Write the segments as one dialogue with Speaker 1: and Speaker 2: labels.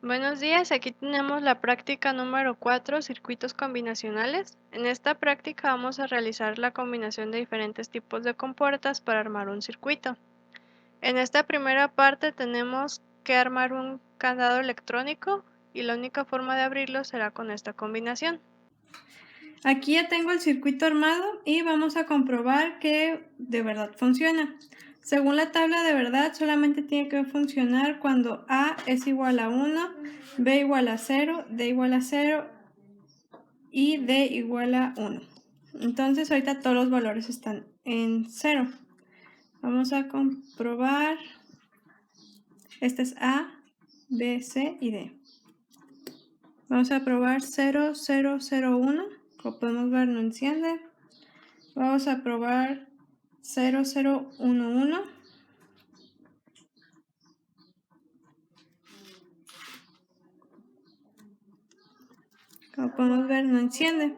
Speaker 1: Buenos días, aquí tenemos la práctica número 4, circuitos combinacionales. En esta práctica vamos a realizar la combinación de diferentes tipos de compuertas para armar un circuito. En esta primera parte tenemos que armar un candado electrónico y la única forma de abrirlo será con esta combinación.
Speaker 2: Aquí ya tengo el circuito armado y vamos a comprobar que de verdad funciona. Según la tabla de verdad, solamente tiene que funcionar cuando A es igual a 1, B igual a 0, D igual a 0 y D igual a 1. Entonces ahorita todos los valores están en 0. Vamos a comprobar. Este es A, B, C y D. Vamos a probar 0, 0, 0, 1. Como podemos ver, no enciende. Vamos a probar 0, 0, 1, 1. Como podemos ver, no enciende.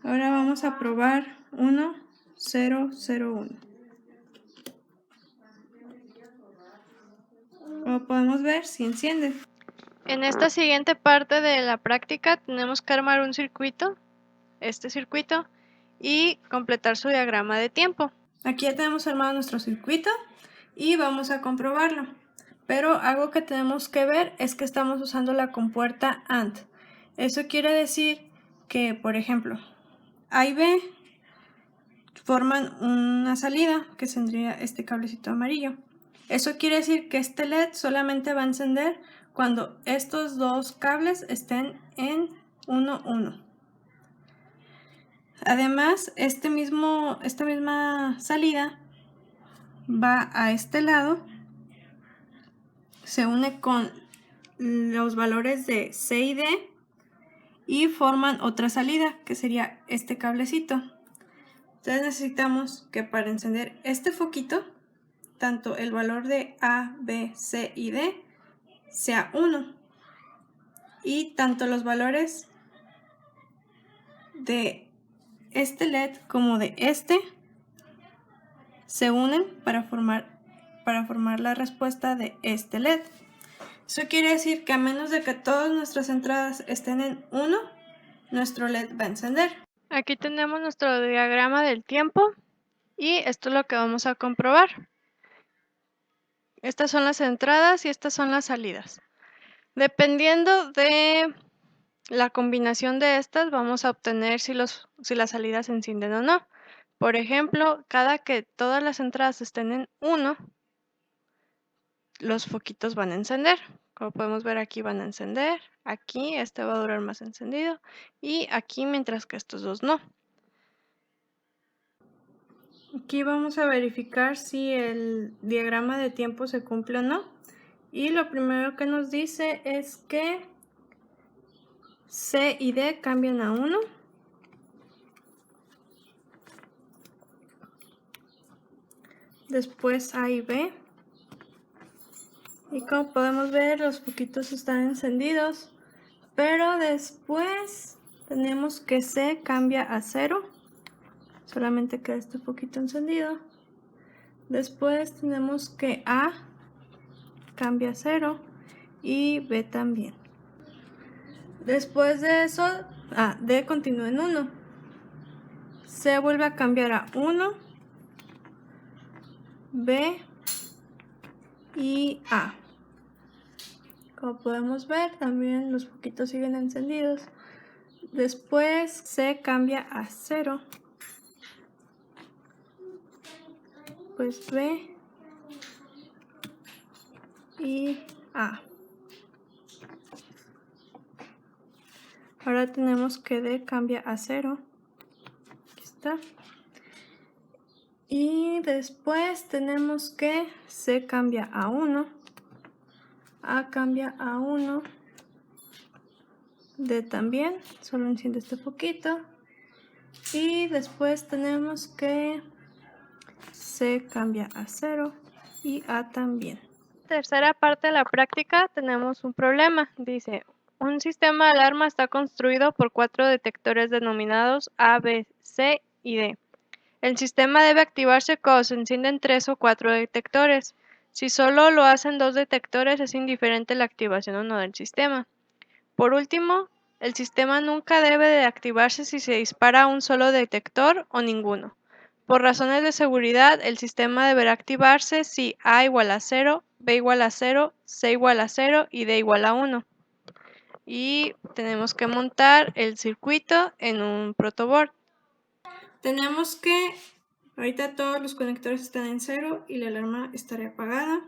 Speaker 2: Ahora vamos a probar 1, 0, 0, 1. Como podemos ver, sí enciende.
Speaker 1: En esta siguiente parte de la práctica tenemos que armar un circuito, este circuito, y completar su diagrama de tiempo.
Speaker 2: Aquí ya tenemos armado nuestro circuito y vamos a comprobarlo. Pero algo que tenemos que ver es que estamos usando la compuerta AND. Eso quiere decir que, por ejemplo, A y B forman una salida que tendría este cablecito amarillo. Eso quiere decir que este LED solamente va a encender cuando estos dos cables estén en 1, 1. Además, esta misma salida va a este lado, se une con los valores de C y D y forman otra salida que sería este cablecito. Entonces necesitamos que para encender este foquito, tanto el valor de A, B, C y D sea 1 y tanto los valores de este LED como de este se unen para formar la respuesta de este LED. Eso quiere decir que a menos de que todas nuestras entradas estén en 1, nuestro LED va a encender.
Speaker 1: Aquí tenemos nuestro diagrama del tiempo y esto es lo que vamos a comprobar. Estas son las entradas y estas son las salidas. Dependiendo de la combinación de estas, vamos a obtener si las salidas se encienden o no. Por ejemplo, cada que todas las entradas estén en 1, los foquitos van a encender. Como podemos ver, aquí van a encender, aquí este va a durar más encendido y aquí mientras que estos dos no.
Speaker 2: Aquí vamos a verificar si el diagrama de tiempo se cumple o no. Y lo primero que nos dice es que C y D cambian a 1. Después A y B. Y como podemos ver, los foquitos están encendidos. Pero después tenemos que C cambia a 0. Solamente queda este foquito encendido. Después tenemos que A cambia a 0 y B también. Después de eso, D continúa en 1. C vuelve a cambiar a 1, B y A. Como podemos ver, también los foquitos siguen encendidos. Después C cambia a 0. Pues B y A. Ahora tenemos que D cambia a 0. Aquí está. Y después tenemos que C cambia a 1. A cambia a 1. D también. Solo enciende este foquito. Y después tenemos que C cambia a 0 y A también.
Speaker 1: Tercera parte de la práctica tenemos un problema. Dice, un sistema de alarma está construido por 4 detectores denominados A, B, C y D. El sistema debe activarse cuando se encienden 3 o 4 detectores. Si solo lo hacen dos detectores, es indiferente la activación o no del sistema. Por último, el sistema nunca debe de activarse si se dispara un solo detector o ninguno. Por razones de seguridad, el sistema deberá activarse si A igual a 0, B igual a 0, C igual a 0 y D igual a 1. Y tenemos que montar el circuito en un protoboard.
Speaker 2: Tenemos que, ahorita todos los conectores están en 0 y la alarma estará apagada.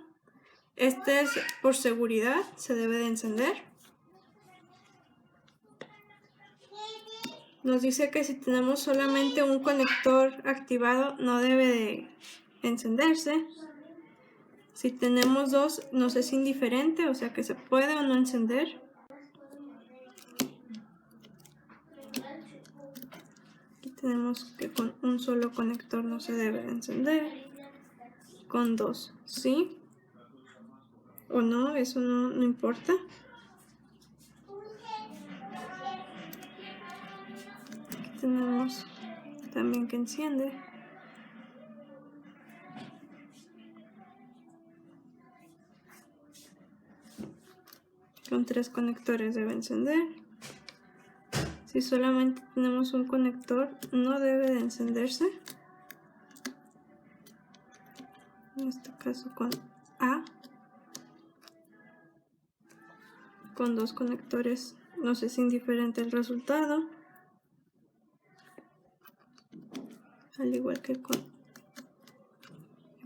Speaker 2: Este es por seguridad, se debe de encender. Nos dice que si tenemos solamente un conector activado no debe de encenderse. Si tenemos dos nos es indiferente, o sea que se puede o no encender. Aquí tenemos que con un solo conector no se debe de encender. Con dos sí o no, eso no importa. Aquí tenemos también que enciende. Con tres conectores debe encender. Si solamente tenemos un conector, no debe de encenderse. En este caso con A. Con dos conectores nos es indiferente el resultado. Al igual que con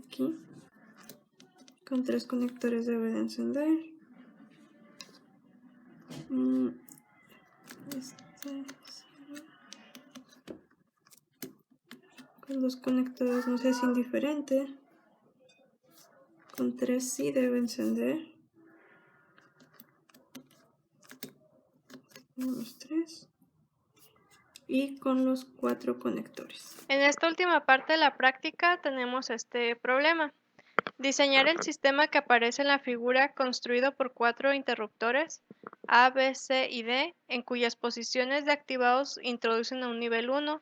Speaker 2: aquí. Con tres conectores debe de encender. Con dos conectores nos es indiferente. Con tres sí debe encender. Tenemos tres. Y con los cuatro conectores.
Speaker 1: En esta última parte de la práctica tenemos este problema. Diseñar el sistema que aparece en la figura construido por cuatro interruptores A, B, C y D, en cuyas posiciones de activados introducen a un nivel 1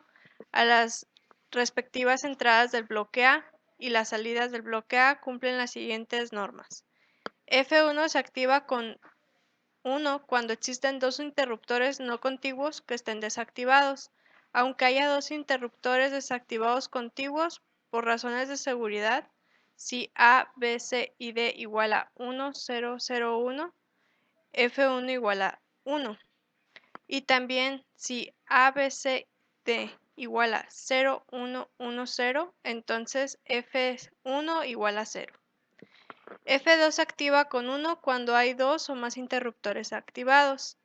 Speaker 1: a las respectivas entradas del bloque A y las salidas del bloque A cumplen las siguientes normas. F1 se activa con 1 cuando existen dos interruptores no contiguos que estén desactivados. Aunque haya dos interruptores desactivados contiguos, por razones de seguridad, si A, B, C y D igual a 1, 0, 0, 1, F1 igual a 1. Y también si A, B, C, D igual a 0, 1, 1, 0, entonces F1 igual a 0. F2 se activa con 1 cuando hay dos o más interruptores activados.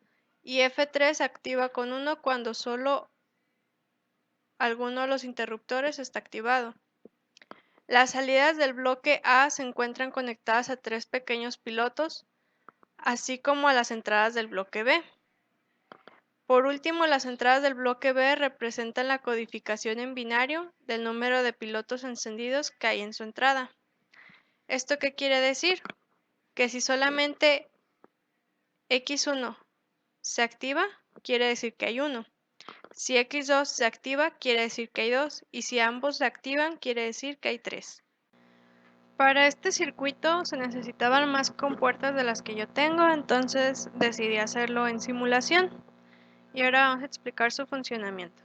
Speaker 1: Y F3 se activa con 1 cuando solo alguno de los interruptores está activado. Las salidas del bloque A se encuentran conectadas a tres pequeños pilotos, así como a las entradas del bloque B. Por último, las entradas del bloque B representan la codificación en binario del número de pilotos encendidos que hay en su entrada. ¿Esto qué quiere decir? Que si solamente X1 se activa, quiere decir que hay 1. Si X2 se activa, quiere decir que hay 2. Y si ambos se activan, quiere decir que hay 3. Para este circuito se necesitaban más compuertas de las que yo tengo, entonces decidí hacerlo en simulación. Y ahora vamos a explicar su funcionamiento.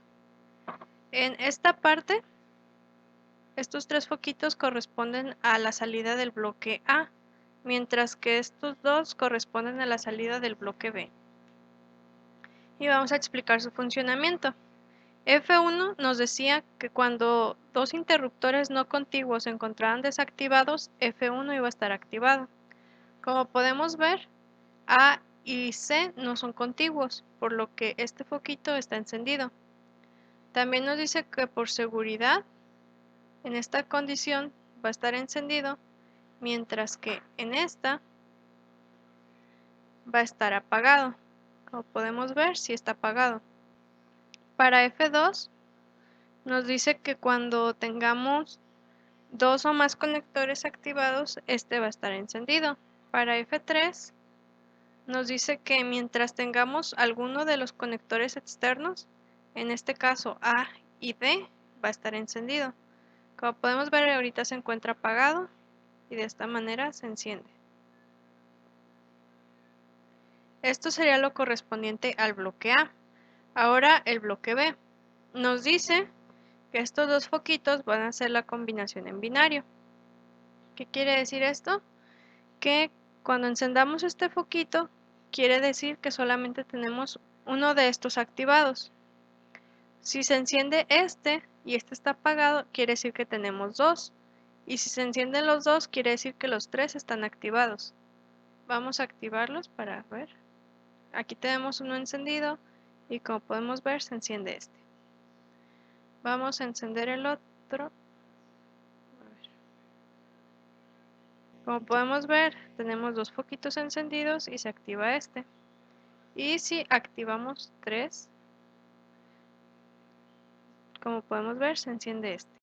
Speaker 1: En esta parte, estos tres foquitos corresponden a la salida del bloque A, mientras que estos dos corresponden a la salida del bloque B. Y vamos a explicar su funcionamiento. F1 nos decía que cuando dos interruptores no contiguos se encontraban desactivados, F1 iba a estar activado. Como podemos ver, A y C no son contiguos, por lo que este foquito está encendido. También nos dice que por seguridad, en esta condición va a estar encendido, mientras que en esta va a estar apagado. Como podemos ver, sí está apagado. Para F2 nos dice que cuando tengamos dos o más conectores activados, este va a estar encendido. Para F3 nos dice que mientras tengamos alguno de los conectores externos, en este caso A y D, va a estar encendido. Como podemos ver, ahorita se encuentra apagado. y de esta manera se enciende. Esto sería lo correspondiente al bloque A. Ahora el bloque B. Nos dice que estos dos foquitos van a ser la combinación en binario. ¿Qué quiere decir esto? Que cuando encendamos este foquito, quiere decir que solamente tenemos uno de estos activados. Si se enciende este y este está apagado, quiere decir que tenemos dos. Y si se encienden los dos, quiere decir que los tres están activados. Vamos a activarlos para ver. Aquí tenemos uno encendido y como podemos ver se enciende este. Vamos a encender el otro. Como podemos ver, tenemos dos foquitos encendidos y se activa este. Y si activamos 3, como podemos ver, se enciende este.